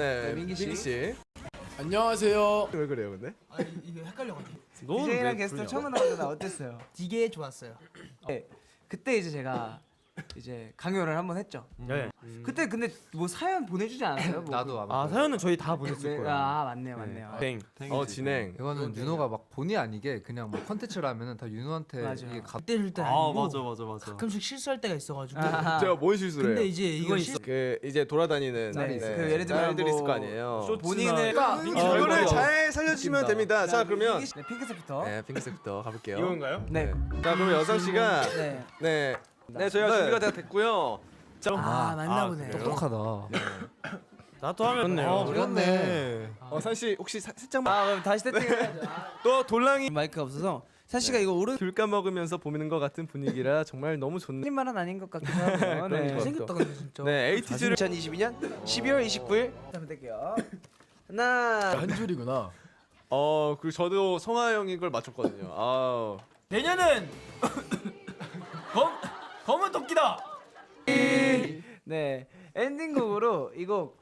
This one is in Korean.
네, 민기 씨. 안녕하세요. 왜 그래요, 근데? 이거 헷갈려가지고. DJ랑 게스트 처음 나왔는데 어땠어요? 되게 좋았어요. 네, 그때 이제 제가 이제 강요를 한번 했죠. 네. 그때 근데 뭐 사연 보내주지 않았어요? 뭐 나도 아마. 아 사연은 저희 다 보냈을 거예요. 아 맞네요, 맞네요. 진행. 이거는 윤호가 막 본의 아니게 그냥 뭐 컨텐츠를 하면은 다 윤호한테 맞아. 이게 그때 때 아 아니고 맞아. 가끔씩 실수할 때가 있어가지고. 제가 뭔 실수를 근데 해요? 이제 이거 이제 돌아다니는 네, 네, 그 예를 들면 짤들이 뭐 있을 거 아니에요. 본인을 이거를 잘 살려주시면 됩니다. 자, 그러면 네, 핑크색부터. 네, 핑크색부터 가볼게요. 이건가요? 네. 자, 그러면 여상 씨가 네. 저희가 준비가 다 됐고요. 아 맞나 보네. 똑똑하다. 나도 하면 그렇네요. 그렇네. 산 씨 혹시 살짝만 아 그럼 다시 세팅해야죠. 또 돌랑이 마이크가 없어서 산 씨가 이거 오른 귤 까먹으면서 보는 것 같은 분위기라 정말 너무 좋네. 말은 아닌 것 같기도 하고요. 그런 거. 생겼다 근데 진짜. 네, 에이티즈를 2022년 12월 29일 한번 뗄게요. 하나. 한 줄이구나. 그리고 저도 성하 형이 걸 맞췄거든요. 아, 내년은 검은 토끼다. 네 엔딩곡으로 이 곡